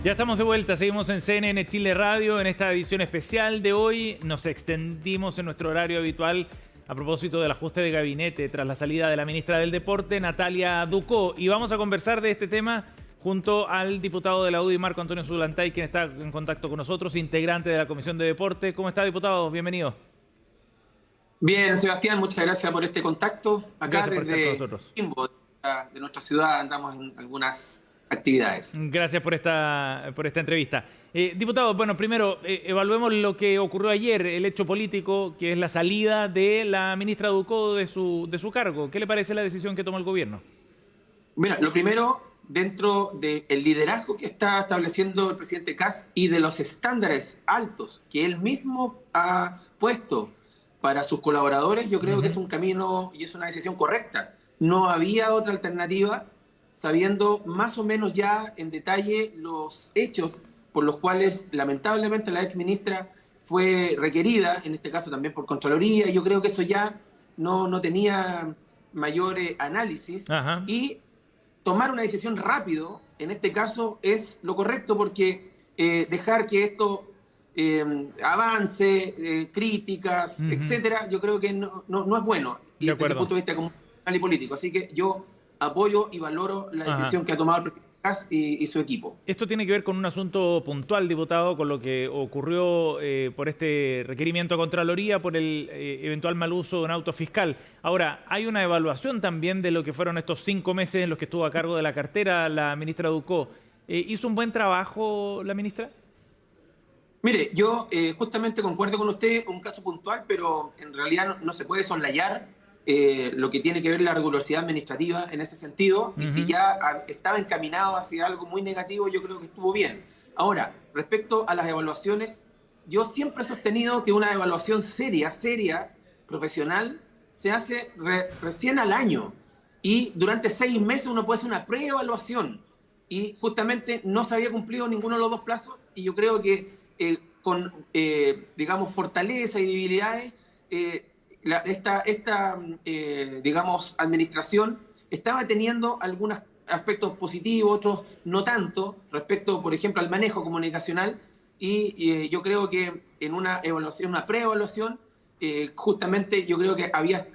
Ya estamos de vuelta, seguimos en CNN Chile Radio. En esta edición especial de hoy nos extendimos en nuestro horario habitual a propósito del ajuste de gabinete tras la salida de la ministra del Deporte, Natalia Ducó. Y vamos a conversar de este tema junto al diputado de la UDI, Marco Antonio Zulantay, quien está en contacto con nosotros, integrante de la Comisión de Deporte. ¿Cómo está, diputado? Bienvenido. Bien, Sebastián, muchas gracias por este contacto. Acá Gracias por estar con desde nosotros. Quimbo, de nuestra ciudad, andamos en algunas actividades. Gracias por esta entrevista. Diputado, bueno, primero evaluemos lo que ocurrió ayer, el hecho político, que es la salida de la ministra Ducó de su cargo. ¿Qué le parece la decisión que tomó el gobierno? Mira, lo primero, dentro del liderazgo que está estableciendo el presidente Kast y de los estándares altos que él mismo ha puesto para sus colaboradores, yo creo que es un camino y es una decisión correcta. No había otra alternativa, sabiendo más o menos ya en detalle los hechos por los cuales lamentablemente la ex ministra fue requerida, en este caso también por Contraloría, y yo creo que eso ya no tenía mayor análisis. Ajá. Y tomar una decisión rápido, en este caso, es lo correcto, porque dejar que esto avance, críticas, etcétera, yo creo que no es bueno, y desde el punto de vista comunal y político. Así que yo apoyo y valoro la decisión que ha tomado el presidente Kast y su equipo. Esto tiene que ver con un asunto puntual, diputado, con lo que ocurrió por este requerimiento a Contraloría por el eventual mal uso de un auto fiscal. Ahora, hay una evaluación también de lo que fueron estos 5 meses en los que estuvo a cargo de la cartera la ministra Ducó. ¿Hizo un buen trabajo la ministra? Mire, yo justamente concuerdo con usted, un caso puntual, pero en realidad no se puede soslayar lo que tiene que ver la rigurosidad administrativa en ese sentido, y si ya estaba encaminado hacia algo muy negativo, yo creo que estuvo bien. Ahora, respecto a las evaluaciones, yo siempre he sostenido que una evaluación seria, profesional, se hace recién al año, y durante 6 meses uno puede hacer una preevaluación, y justamente no se había cumplido ninguno de los dos plazos, y yo creo que con, digamos, fortaleza y debilidades, digamos, administración estaba teniendo algunos aspectos positivos, otros no tanto, respecto, por ejemplo, al manejo comunicacional, y yo creo que en una evaluación, una preevaluación, justamente yo creo que había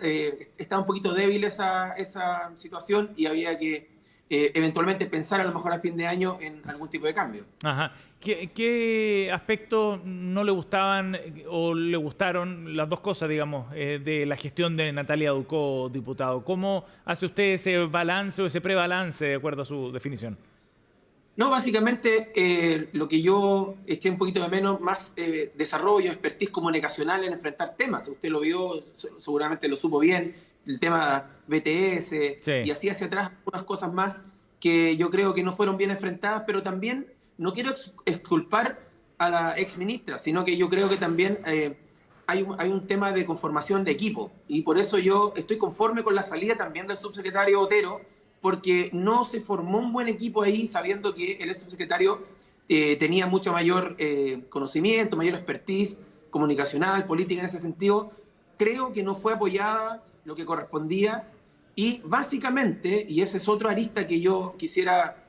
estaba un poquito débil esa situación, y había que eventualmente pensar a lo mejor a fin de año en algún tipo de cambio. Ajá. ¿Qué aspectos no le gustaban o le gustaron, las dos cosas, digamos, de la gestión de Natalia Ducó, diputado? ¿Cómo hace usted ese balance o ese prebalance de acuerdo a su definición? No, básicamente lo que yo eché un poquito de menos, más desarrollo, expertise comunicacional en enfrentar temas. Usted lo vio, seguramente lo supo bien, el tema BTS, Sí. y así hacia atrás unas cosas más que yo creo que no fueron bien enfrentadas, pero también no quiero exculpar a la ex ministra, sino que yo creo que también hay un tema de conformación de equipo, y por eso yo estoy conforme con la salida también del subsecretario Otero, porque no se formó un buen equipo ahí, sabiendo que el subsecretario tenía mucho mayor conocimiento, mayor expertise comunicacional, política en ese sentido. Creo que no fue apoyada lo que correspondía, y básicamente, y ese es otro arista que yo quisiera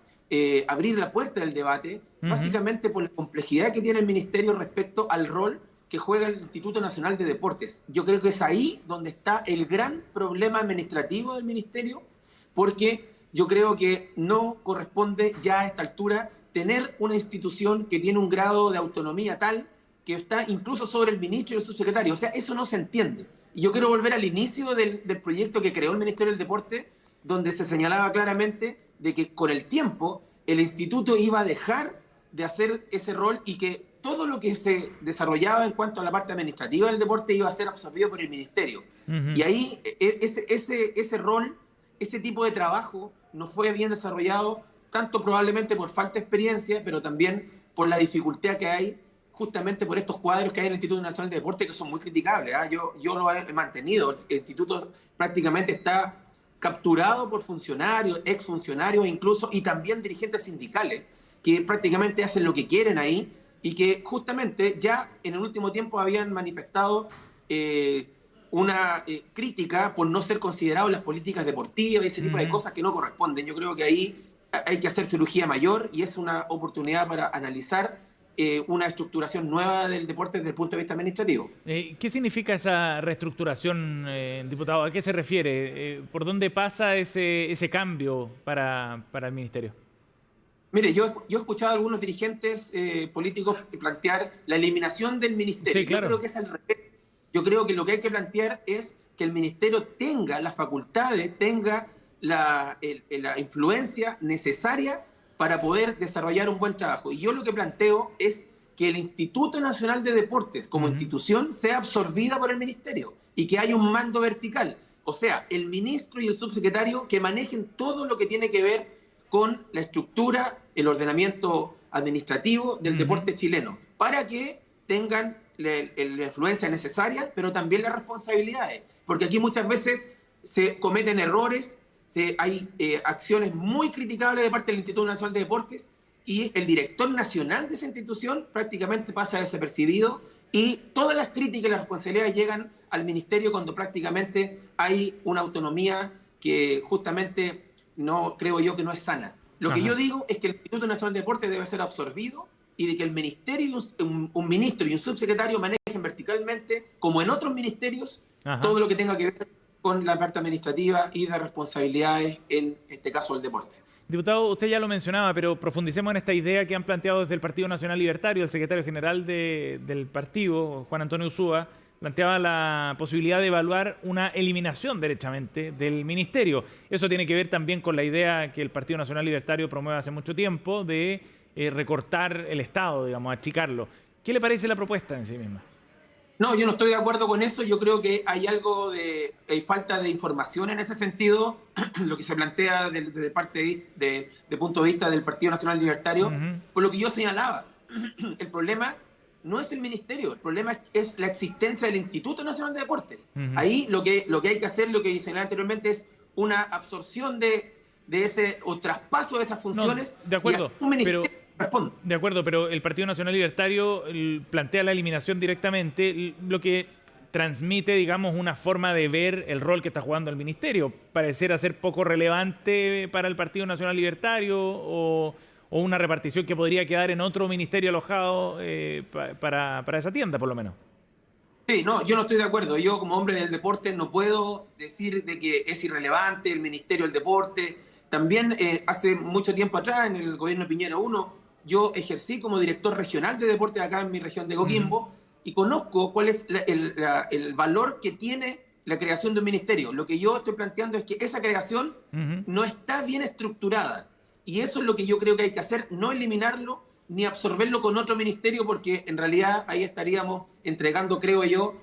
abrir la puerta del debate, básicamente por la complejidad que tiene el ministerio respecto al rol que juega el Instituto Nacional de Deportes. Yo creo que es ahí donde está el gran problema administrativo del ministerio, porque yo creo que no corresponde ya a esta altura tener una institución que tiene un grado de autonomía tal que está incluso sobre el ministro y el subsecretario. O sea, eso no se entiende. Y yo quiero volver al inicio del proyecto que creó el Ministerio del Deporte, donde se señalaba claramente de que con el tiempo el instituto iba a dejar de hacer ese rol, y que todo lo que se desarrollaba en cuanto a la parte administrativa del deporte iba a ser absorbido por el ministerio. Y ahí ese rol, ese tipo de trabajo no fue bien desarrollado, tanto probablemente por falta de experiencia, pero también por la dificultad que hay, justamente por estos cuadros que hay en el Instituto Nacional de Deporte, que son muy criticables. Yo lo he mantenido. El instituto prácticamente está capturado por funcionarios, exfuncionarios incluso, y también dirigentes sindicales, que prácticamente hacen lo que quieren ahí, y que justamente ya en el último tiempo habían manifestado una crítica por no ser considerados las políticas deportivas y ese tipo de cosas que no corresponden. Yo creo que ahí hay que hacer cirugía mayor y es una oportunidad para analizar una estructuración nueva del deporte desde el punto de vista administrativo. ¿Qué significa esa reestructuración, diputado? ¿A qué se refiere? ¿Por dónde pasa ese cambio para el ministerio? Mire, yo he escuchado a algunos dirigentes políticos plantear la eliminación del ministerio. Sí, claro. Yo creo que es al revés. Yo creo que lo que hay que plantear es que el ministerio tenga las facultades, tenga la influencia necesaria para poder desarrollar un buen trabajo. Y yo lo que planteo es que el Instituto Nacional de Deportes como institución sea absorbida por el ministerio y que haya un mando vertical. O sea, el ministro y el subsecretario que manejen todo lo que tiene que ver con la estructura, el ordenamiento administrativo del deporte chileno, para que tengan la influencia necesaria, pero también las responsabilidades. Porque aquí muchas veces se cometen errores, hay acciones muy criticables de parte del Instituto Nacional de Deportes y el director nacional de esa institución prácticamente pasa desapercibido y todas las críticas y las responsabilidades llegan al ministerio cuando prácticamente hay una autonomía que justamente no creo yo que no es sana. Lo que yo digo es que el Instituto Nacional de Deportes debe ser absorbido y de que el ministerio y un ministro y un subsecretario manejen verticalmente, como en otros ministerios, todo lo que tenga que ver con la parte administrativa y de responsabilidades, en este caso el deporte. Diputado, usted ya lo mencionaba, pero profundicemos en esta idea que han planteado desde el Partido Nacional Libertario. El secretario general del partido, Juan Antonio Ursúa, planteaba la posibilidad de evaluar una eliminación derechamente del ministerio. Eso tiene que ver también con la idea que el Partido Nacional Libertario promueve hace mucho tiempo de recortar el Estado, digamos, achicarlo. ¿Qué le parece la propuesta en sí misma? No, yo no estoy de acuerdo con eso. Yo creo que hay algo hay falta de información en ese sentido, lo que se plantea desde parte de punto de vista del Partido Nacional Libertario, por lo que yo señalaba. El problema no es el ministerio, el problema es la existencia del Instituto Nacional de Deportes. Ahí lo que hay que hacer, lo que señalaba anteriormente, es una absorción de ese, o traspaso de esas funciones. No, de acuerdo, y un ministerio pero... responde. De acuerdo, pero el Partido Nacional Libertario plantea la eliminación directamente, lo que transmite, digamos, una forma de ver el rol que está jugando el ministerio. Pareciera ser poco relevante para el Partido Nacional Libertario o una repartición que podría quedar en otro ministerio alojado para esa tienda, por lo menos. Sí, no, yo no estoy de acuerdo. Yo, como hombre del deporte, no puedo decir de que es irrelevante el Ministerio del Deporte. También hace mucho tiempo atrás, en el gobierno de Piñera 1, yo ejercí como director regional de deporte acá en mi región de Coquimbo y conozco cuál es el valor que tiene la creación de un ministerio. Lo que yo estoy planteando es que esa creación no está bien estructurada y eso es lo que yo creo que hay que hacer, no eliminarlo ni absorberlo con otro ministerio, porque en realidad ahí estaríamos entregando, creo yo,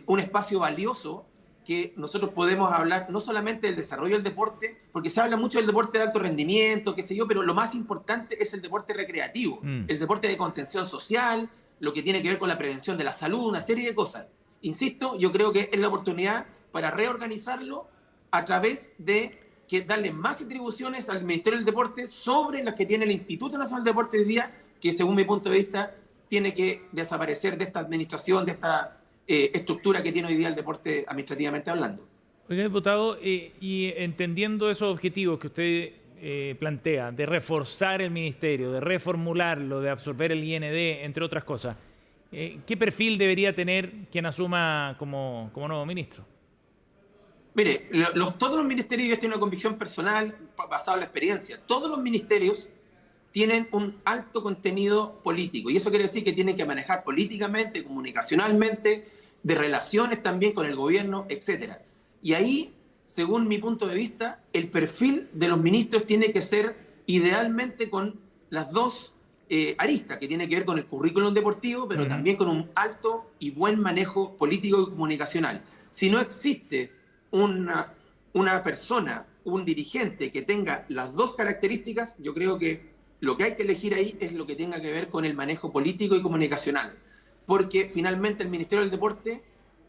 un espacio valioso que nosotros podemos hablar no solamente del desarrollo del deporte, porque se habla mucho del deporte de alto rendimiento, qué sé yo, pero lo más importante es el deporte recreativo, el deporte de contención social, lo que tiene que ver con la prevención de la salud, una serie de cosas. Insisto, yo creo que es la oportunidad para reorganizarlo a través de darle más atribuciones al Ministerio del Deporte sobre las que tiene el Instituto Nacional de Deporte hoy día, que según mi punto de vista tiene que desaparecer de esta administración, de esta estructura que tiene hoy día el deporte administrativamente hablando. Oiga, diputado, y entendiendo esos objetivos que usted plantea, de reforzar el ministerio, de reformularlo, de absorber el IND, entre otras cosas, ¿qué perfil debería tener quien asuma como nuevo ministro? Mire, todos los ministerios, yo tengo una convicción personal basada en la experiencia, todos los ministerios tienen un alto contenido político y eso quiere decir que tienen que manejar políticamente, comunicacionalmente, de relaciones también con el gobierno, etcétera. Y ahí, según mi punto de vista, el perfil de los ministros tiene que ser idealmente con las dos aristas, que tiene que ver con el currículum deportivo, pero también con un alto y buen manejo político y comunicacional. Si no existe una persona, un dirigente que tenga las dos características, yo creo que lo que hay que elegir ahí es lo que tenga que ver con el manejo político y comunicacional. Porque finalmente el Ministerio del Deporte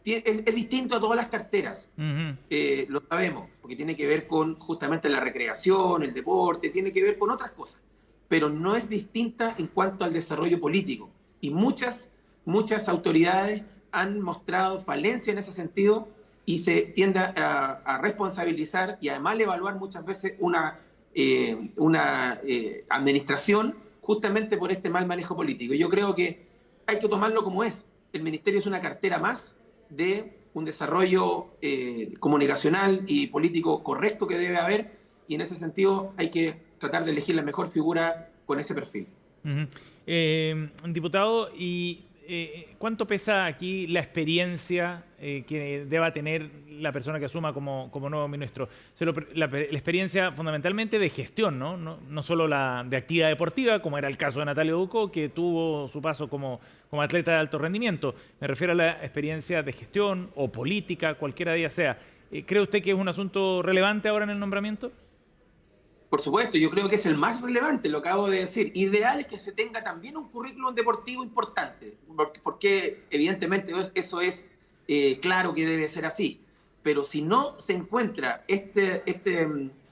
es distinto a todas las carteras. Lo sabemos, porque tiene que ver con justamente la recreación, el deporte, tiene que ver con otras cosas. Pero no es distinta en cuanto al desarrollo político. Y muchas autoridades han mostrado falencia en ese sentido y se tiende a responsabilizar y además evaluar muchas veces una una administración justamente por este mal manejo político. Yo creo que hay que tomarlo como es. El ministerio es una cartera más de un desarrollo comunicacional y político correcto que debe haber, y en ese sentido hay que tratar de elegir la mejor figura con ese perfil. Diputado, ¿y cuánto pesa aquí la experiencia que deba tener la persona que asuma como nuevo ministro? La experiencia fundamentalmente de gestión, ¿no? No solo la de actividad deportiva, como era el caso de Natalia Ducó, que tuvo su paso como atleta de alto rendimiento. Me refiero a la experiencia de gestión o política, cualquiera de ellas sea. ¿Cree usted que es un asunto relevante ahora en el nombramiento? Por supuesto, yo creo que es el más relevante, lo acabo de decir. Ideal es que se tenga también un currículum deportivo importante, porque evidentemente eso es claro que debe ser así. Pero si no se encuentra este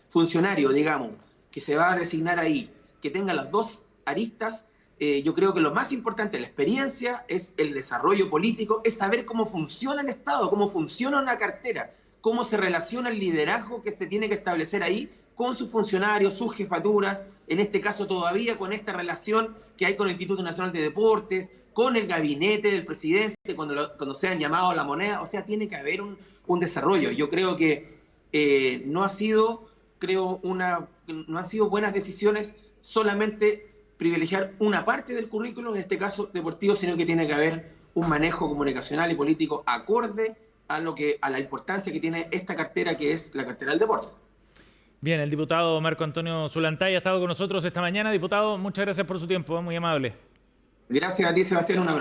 funcionario, digamos, que se va a designar ahí, que tenga las dos aristas, yo creo que lo más importante, la experiencia, es el desarrollo político, es saber cómo funciona el Estado, cómo funciona una cartera, cómo se relaciona el liderazgo que se tiene que establecer ahí con sus funcionarios, sus jefaturas, en este caso todavía con esta relación que hay con el Instituto Nacional de Deportes, con el gabinete del presidente, cuando sean llamados a la moneda. O sea, tiene que haber un desarrollo. Yo creo que no han sido buenas decisiones solamente privilegiar una parte del currículum, en este caso deportivo, sino que tiene que haber un manejo comunicacional y político acorde a la importancia que tiene esta cartera, que es la cartera del deporte. Bien, el diputado Marco Antonio Zulantay ha estado con nosotros esta mañana. Diputado, muchas gracias por su tiempo, muy amable. Gracias a ti, Sebastián, un abrazo.